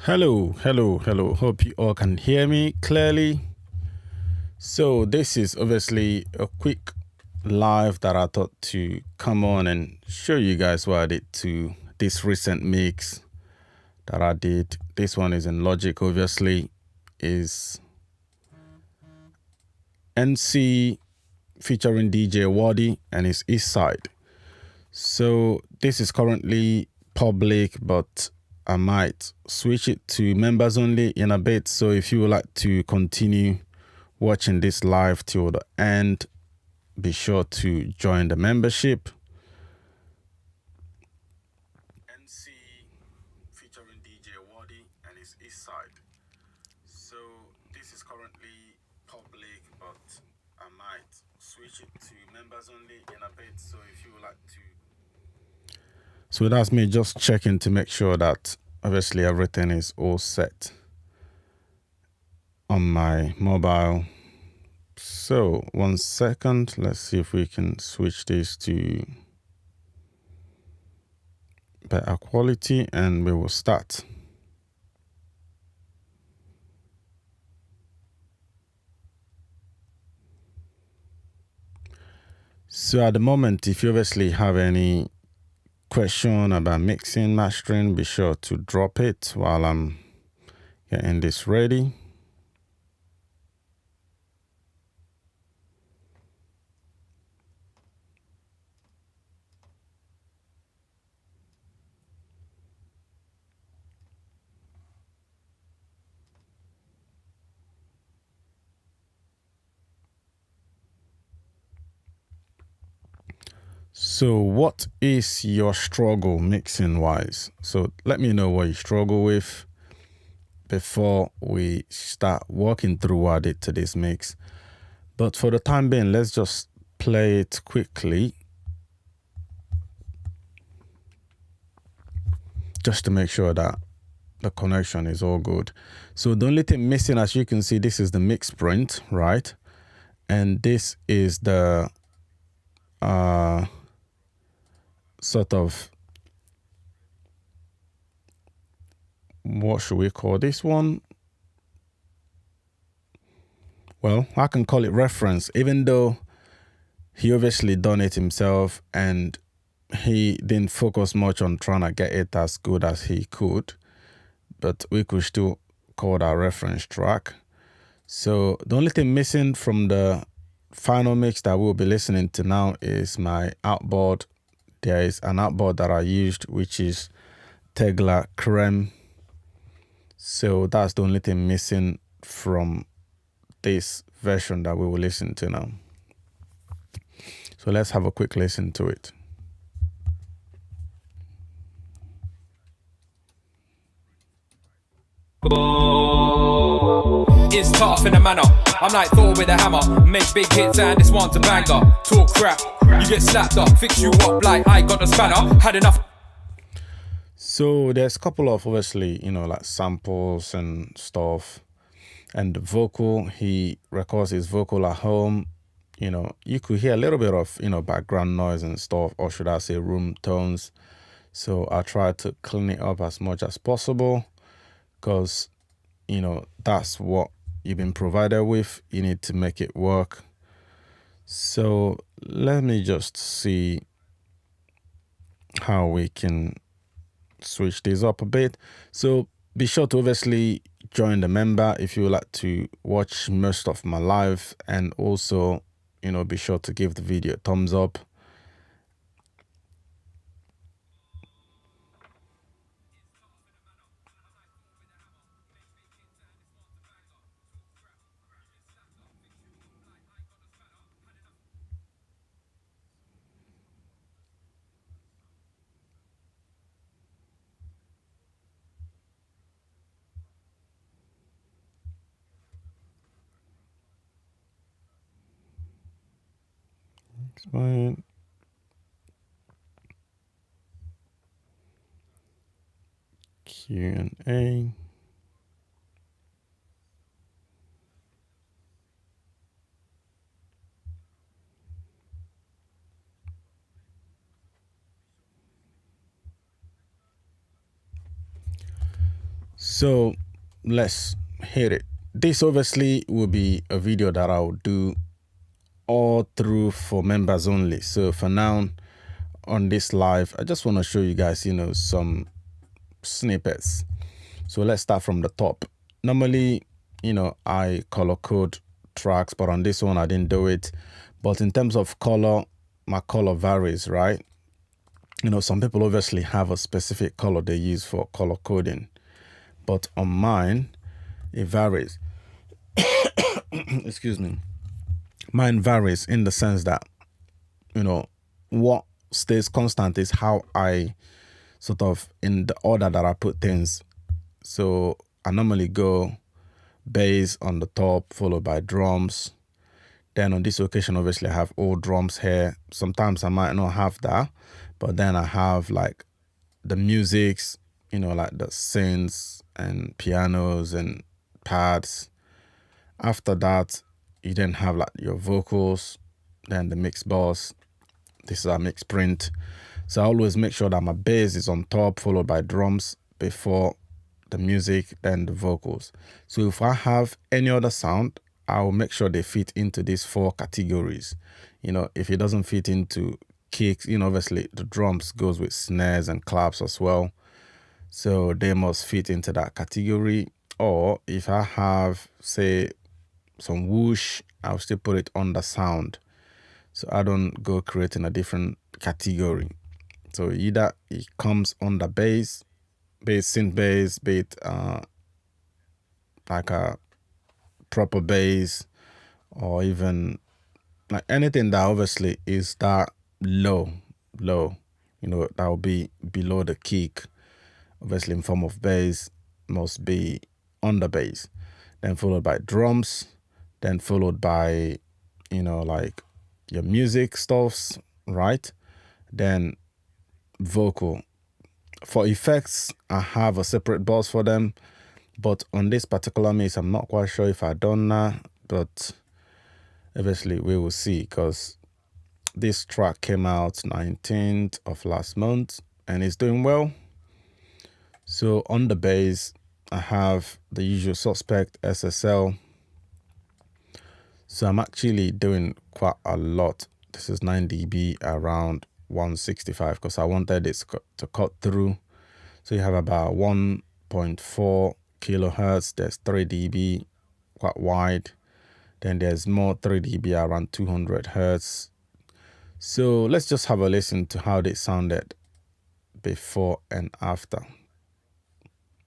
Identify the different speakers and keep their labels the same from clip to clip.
Speaker 1: Hello. Hope you all can hear me clearly. So this is obviously a quick live that I thought to come on and show you guys what I did to this recent mix that I did. This one is in Logic, obviously, is NC featuring DJ Waddy and his East Side. So this is currently public, but I might switch it to members only in a bit. So if you would like to continue watching this live till the end, be sure to join the membership. NC featuring DJ Waddy and his East Side. So this is currently public, but I might switch it to members only in a bit. So if you would like to. So that's me just checking to make sure that obviously everything is all set on my mobile. So 1 second, let's see if we can switch this to better quality and we will start. So at the moment, if you obviously have any question about mixing, mastering, be sure to drop it while I'm getting this ready. So what is your struggle mixing wise? So let me know what you struggle with before we start walking through what I did to this mix. But for the time being, let's just play it quickly just to make sure that the connection is all good. So the only thing missing, as you can see, this is the mix print, right? And this is the sort of, what should we call this one? Well, I can call it reference, even though he obviously done it himself and he didn't focus much on trying to get it as good as he could, but we could still call that reference track. So the only thing missing from the final mix that we'll be listening to now is my outboard. There is an outboard that I used, which is Tegla Creme. So that's the only thing missing from this version that we will listen to now. So let's have a quick listen to it.
Speaker 2: It's tough in a manner. I'm like Thor with a hammer. Make big hits and this one's a banger. Talk crap, you get slapped up. Fix you up like I got the spanner. Had enough.
Speaker 1: So there's a couple of obviously, like samples and stuff. And the vocal, he records his vocal at home. You could hear a little bit of, background noise and stuff, or should I say room tones. So I try to clean it up as much as possible because, that's what you've been provided with. You need to make it work. So let me just see how we can switch this up a bit. So be sure to obviously join the member if you would like to watch most of my live, and also, be sure to give the video a thumbs up. Explain. Q&A. So let's hit it. This obviously will be a video that I'll do all through for members only. So for now on this live, I just want to show you guys, some snippets. So let's start from the top. Normally, I color code tracks, but on this one I didn't do it. But in terms of color, my color varies, right? Some people obviously have a specific color they use for color coding, but on mine, it varies. Excuse me. Mine varies in the sense that, what stays constant is how I sort of in the order that I put things. So I normally go bass on the top, followed by drums. Then on this occasion, obviously I have all drums here. Sometimes I might not have that, but then I have like the musics, like the synths and pianos and pads. After that, you then have like your vocals, then the mix bus. This is our mix print. So I always make sure that my bass is on top, followed by drums before the music, then the vocals. So if I have any other sound, I'll make sure they fit into these 4 categories. If it doesn't fit into kicks, obviously the drums goes with snares and claps as well. So they must fit into that category. Or if I have, say, some whoosh, I'll still put it on the sound. So I don't go creating a different category. So either it comes on the bass, synth bass, be it like a proper bass, or even like anything that obviously is that low, that will be below the kick. Obviously in form of bass, must be on the bass, then followed by drums, then followed by, like your music stuffs, right? Then vocal. For effects, I have a separate bus for them, but on this particular mix, I'm not quite sure if I've done that, but obviously we will see, because this track came out 19th of last month and it's doing well. So on the bass, I have the usual suspect SSL. So I'm actually doing quite a lot. This is 9 dB around 165 because I wanted this to cut through. So you have about 1.4 kilohertz. There's 3 dB, quite wide. Then there's more 3 dB around 200 hertz. So let's just have a listen to how they sounded before and after.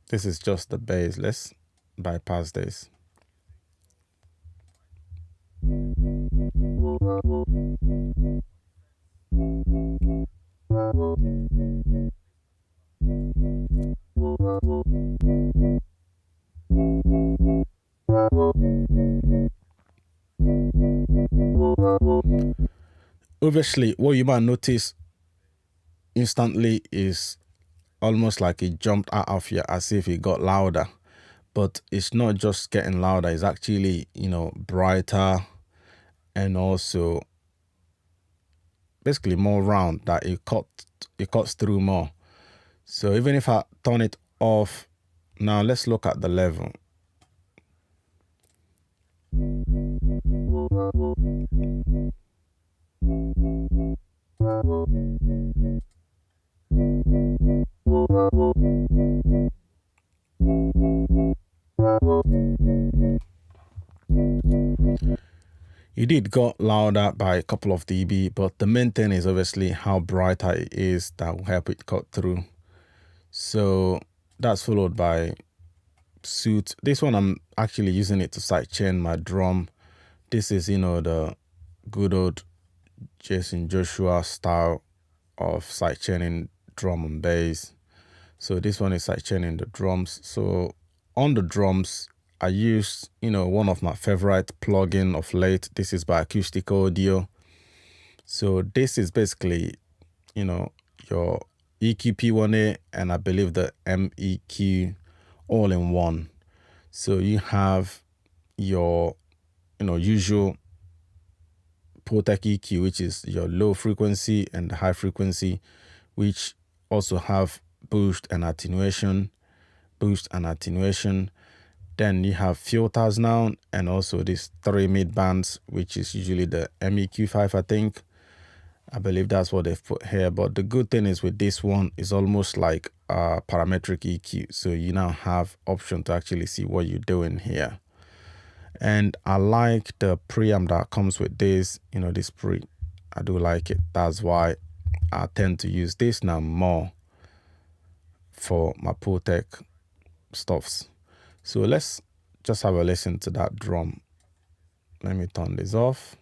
Speaker 1: This is just the bass. Let's bypass this. Obviously, what you might notice instantly is almost like it jumped out of you as if it got louder. But it's not just getting louder, it's actually, brighter, and also basically more round, that it cuts through more. So even if I turn it off, now let's look at the level. It did got louder by a couple of dB, but the main thing is obviously how brighter it is that will help it cut through. So that's followed by suit. This one I'm actually using it to sidechain my drum. This is, the good old Jason Joshua style of sidechaining drum and bass. So this one is sidechaining the drums. So on the drums, I used, one of my favorite plugin of late. This is by Acoustic Audio. So this is basically, your EQ P1A and I believe the MEQ all in one. So you have your, usual Protec EQ, which is your low frequency, and the high frequency, which also have boost and attenuation. boost and attenuation. Then you have filters now, and also these 3 mid bands, which is usually the MEQ5, I think. I believe that's what they've put here. But the good thing is with this one is almost like a parametric EQ. So you now have option to actually see what you're doing here. And I like the preamp that comes with this, this pre. I do like it. That's why I tend to use this now more for my Pultec stuffs. So let's just have a listen to that drum. Let me turn this off.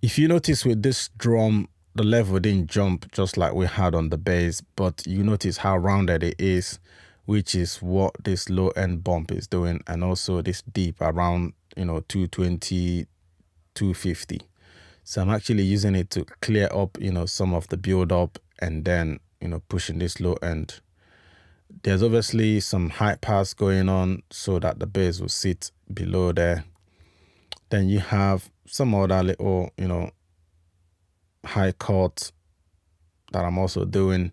Speaker 1: If you notice with this drum, the level didn't jump just like we had on the bass, but you notice how rounded it is, which is what this low end bump is doing, and also this deep around 220, 250. So I'm actually using it to clear up some of the build up, and then pushing this low end. There's obviously some high pass going on so that the bass will sit below there. Then you have some other little, high cut that I'm also doing.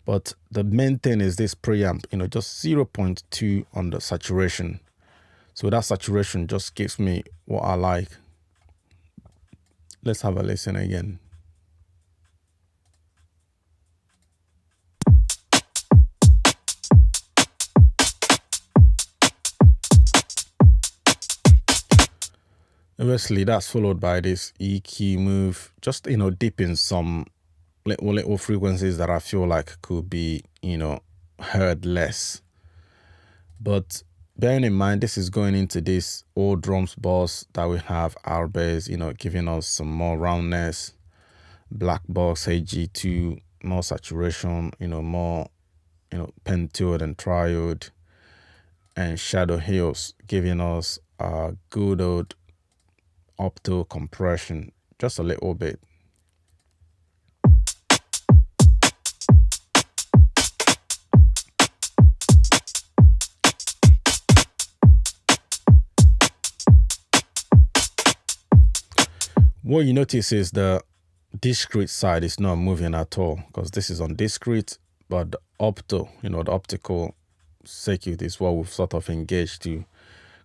Speaker 1: But the main thing is this preamp, just 0.2 on the saturation. So that saturation just gives me what I like. Let's have a listen again. Obviously, that's followed by this EQ move, just, dipping some little frequencies that I feel like could be, heard less. But bearing in mind, this is going into this old drums boss that we have, our bass, giving us some more roundness, black box, AG2, more saturation, more, pentoed and triode, and shadow hills, giving us a good old opto compression, just a little bit. What you notice is the discrete side is not moving at all, because this is on discrete, but the opto, the optical circuit is what we've sort of engaged to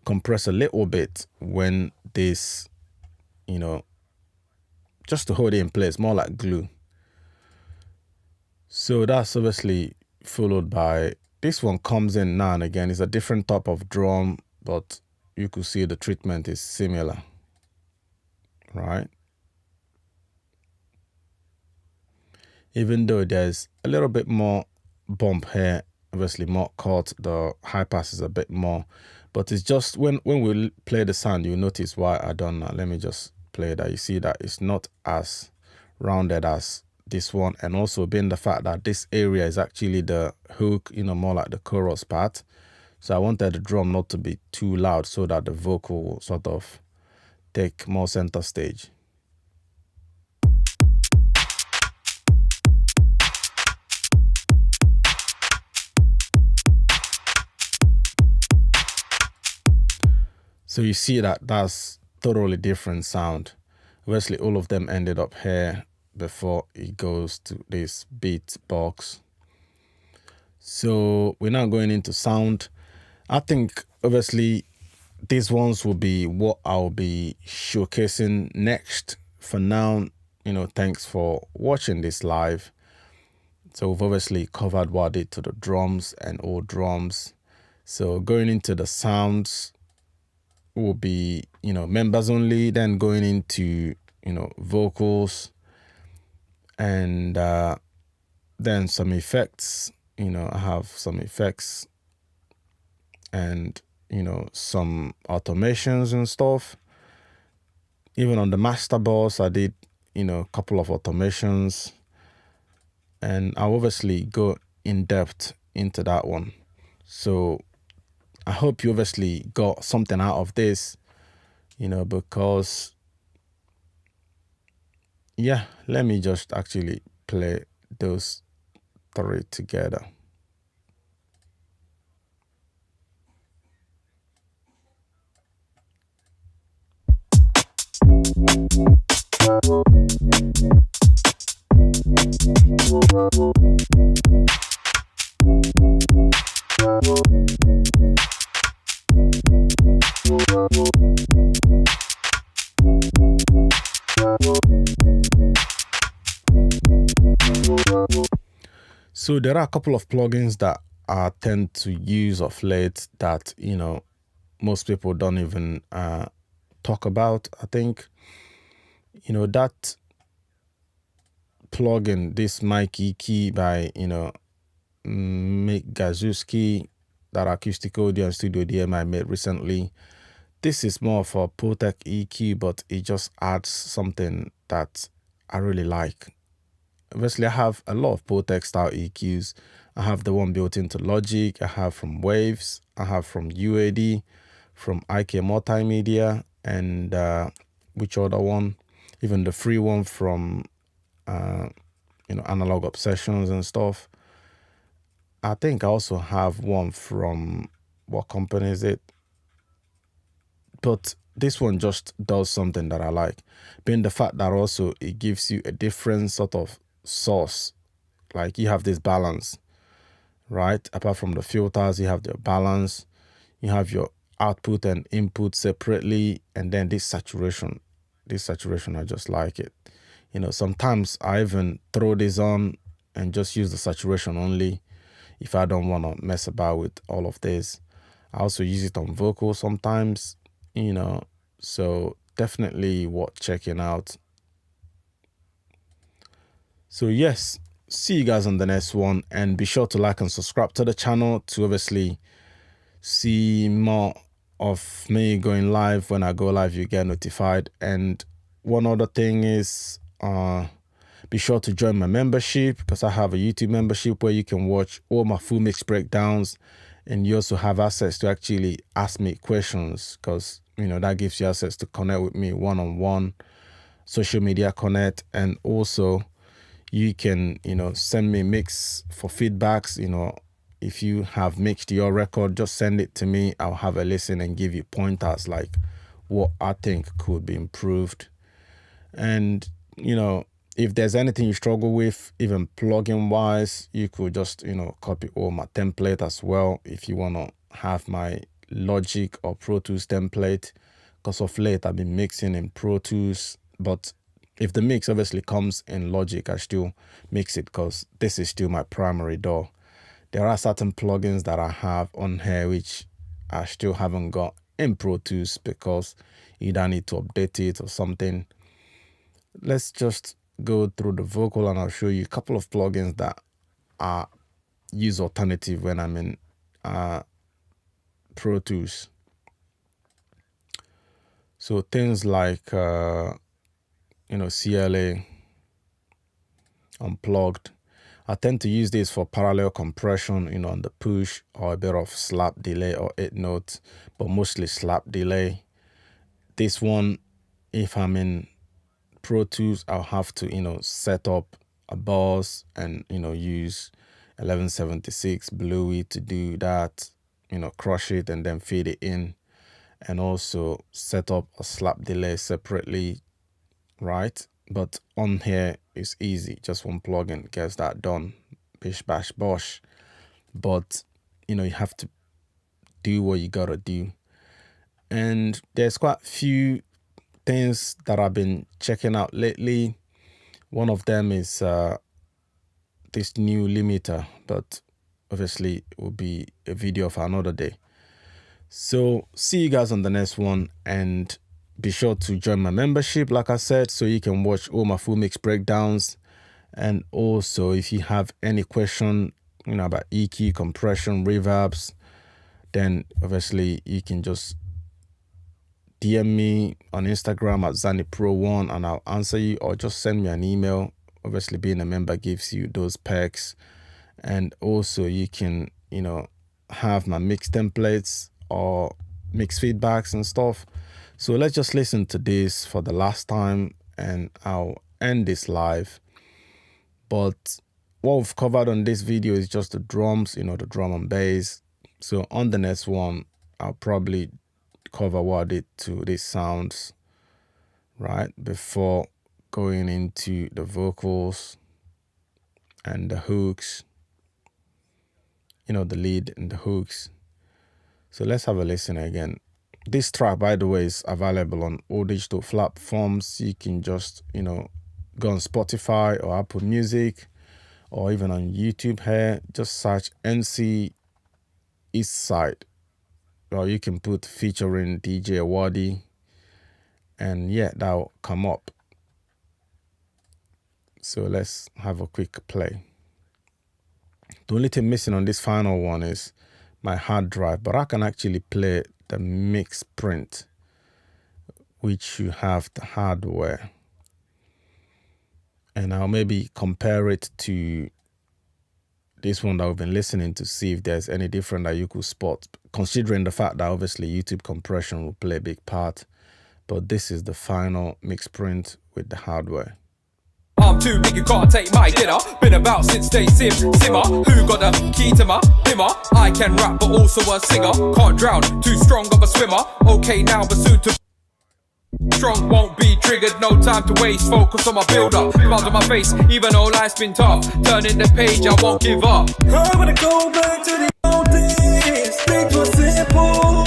Speaker 1: compress a little bit when this, just to hold it in place, more like glue. So that's obviously followed by this one comes in now and again. It's a different type of drum, but you could see the treatment is similar, right? Even though there's a little bit more bump here, obviously more cut, the high pass is a bit more, but it's just when we play the sound, you notice why I done that. Let me just play that. You see that it's not as rounded as this one, and also being the fact that this area is actually the hook, more like the chorus part. So I wanted the drum not to be too loud so that the vocal will sort of take more center stage. So you see that that's totally different sound. Obviously, all of them ended up here before it goes to this beat box. So we're now going into sound. I think obviously these ones will be what I'll be showcasing next. For now, thanks for watching this live. So we've obviously covered what I did to the drums and all drums. So going into the sounds will be, members only, then going into, vocals, and then some effects. I have some effects and, some automations and stuff. Even on the master boss, I did, a couple of automations, and I'll obviously go in depth into that one. So I hope you obviously got something out of this. because yeah, let me just actually play those three together. So there are a couple of plugins that I tend to use of late that, most people don't even talk about. I think, that plugin, this mic EQ by, Mick Gazewski, that acoustic audio and studio DM I made recently. This is more of a Protec EQ, but it just adds something that I really like. Obviously, I have a lot of Protec style EQs. I have the one built into Logic. I have from Waves. I have from UAD, from IK Multimedia, and which other one? Even the free one from, Analog Obsessions and stuff. I think I also have one from, what company is it? But this one just does something that I like, being the fact that also it gives you a different sort of source. Like you have this balance, right? Apart from the filters, you have the balance, you have your output and input separately, and then this saturation, I just like it. Sometimes I even throw this on and just use the saturation only if I don't want to mess about with all of this. I also use it on vocal sometimes, so definitely worth checking out. So yes, see you guys on the next one, and be sure to like and subscribe to the channel to obviously see more of me going live. When I go live, you get notified. And one other thing is, be sure to join my membership, because I have a YouTube membership where you can watch all my full mix breakdowns, and you also have access to actually ask me questions, because that gives you access to connect with me one-on-one, social media connect, and also you can send me mix for feedbacks. If you have mixed your record, just send it to me. I'll have a listen and give you pointers like what I think could be improved. And if there's anything you struggle with, even plugin wise, you could just copy all my template as well if you want to have my Logic or Pro Tools template, because of late I've been mixing in Pro Tools. But if the mix obviously comes in Logic, I still mix it because this is still my primary DAW. There are certain plugins that I have on here which I still haven't got in Pro Tools because either I need to update it or something. Let's just go through the vocal and I'll show you a couple of plugins that I use alternative when I'm in Pro Tools. So things like CLA, Unplugged. I tend to use this for parallel compression, on the push, or a bit of slap delay or 8 notes, but mostly slap delay. This one, if I'm in Pro Tools, I'll have to, set up a bus and, use 1176 Bluey to do that, crush it and then feed it in, and also set up a slap delay separately, right? But on here it's easy, just one plugin gets that done, bish bash bosh. But you have to do what you gotta do. And there's quite a few things that I've been checking out lately. One of them is this new limiter, but obviously it will be a video for another day. So see you guys on the next one, and be sure to join my membership, like I said, so you can watch all my full mix breakdowns. And also, if you have any question, about EQ, compression, reverbs, then obviously you can just DM me on Instagram at ZanyPro1 and I'll answer you, or just send me an email. Obviously, being a member gives you those perks. And also you can, have my mix templates or mix feedbacks and stuff. So let's just listen to this for the last time and I'll end this live. But what we've covered on this video is just the drums, the drum and bass. So on the next one, I'll probably cover what I did to these sounds, right, before going into the vocals and the hooks, the lead and the hooks. So let's have a listen again. This track, by the way, is available on all digital platforms. You can just, go on Spotify or Apple Music or even on YouTube here. Just search NC East Side. Or you can put featuring DJ Awadi. And yeah, that'll come up. So let's have a quick play. The only thing missing on this final one is my hard drive, but I can actually play the mix print, which you have the hardware. And I'll maybe compare it to this one that we've been listening to, see if there's any different that you could spot, considering the fact that obviously YouTube compression will play a big part. But this is the final mix print with the hardware.
Speaker 2: I'm too big, you can't take my dinner. Been about since they simmer. Who got the key to my dimmer? I can rap but also a singer. Can't drown, too strong of a swimmer. Okay now but soon to strong, won't be triggered, no time to waste. Focus on my build up, smiles on my face. Even though life's been tough, turning the page, I won't give up.
Speaker 3: I wanna go back to the old days. Things were simple.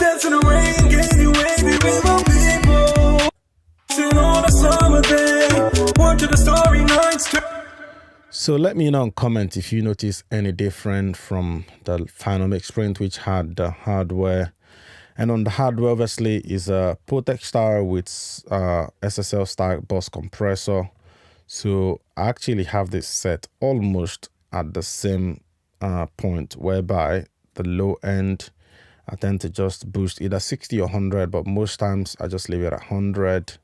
Speaker 3: Dance in the rain, getting wavy with my people. Sitting on a summer day. To the story nights.
Speaker 1: So let me know in comment if you notice any different from the final mix print, which had the hardware. And on the hardware, obviously, is a Protect style with SSL style bus compressor. So I actually have this set almost at the same point, whereby the low end, I tend to just boost either 60 or 100, but most times I just leave it at 100.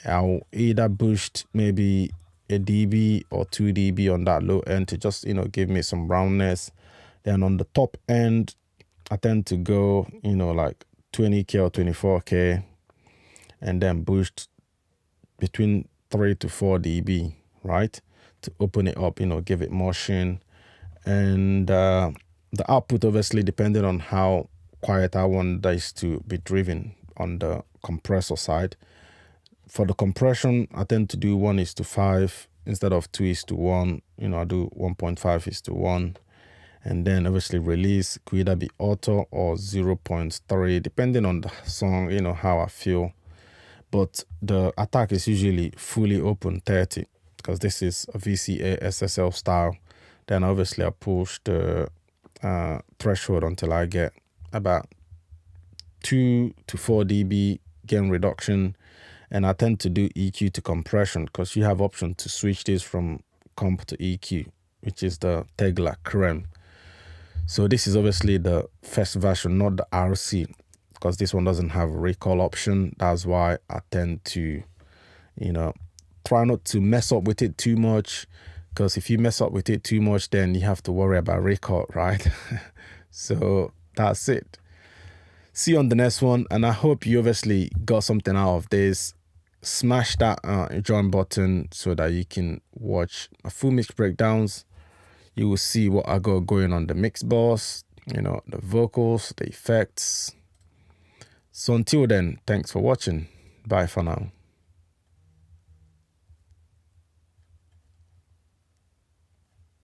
Speaker 1: I'll either boost maybe a dB or 2 dB on that low end to just, give me some roundness. Then on the top end, I tend to go, like 20K or 24K and then boost between 3 to 4 dB, right? To open it up, give it motion. And the output, obviously, depending on how quiet I want this to be driven on the compressor side. For the compression, I tend to do 1:5 instead of 2:1. I do 1.5:1. And then obviously release could either be auto or 0.3, depending on the song, how I feel. But the attack is usually fully open 30 because this is a VCA SSL style. Then obviously I push the threshold until I get about 2 to 4 dB gain reduction. And I tend to do EQ to compression because you have option to switch this from comp to EQ, which is the Tegla Creme. So this is obviously the first version, not the RC, because this one doesn't have a recall option. That's why I tend to, try not to mess up with it too much, because if you mess up with it too much, then you have to worry about recall, right? So that's it. See you on the next one, and I hope you obviously got something out of this. Smash that join button so that you can watch a full mix breakdowns. You will see what I got going on the mix boss, the vocals, the effects. So until then, thanks for watching. Bye for now.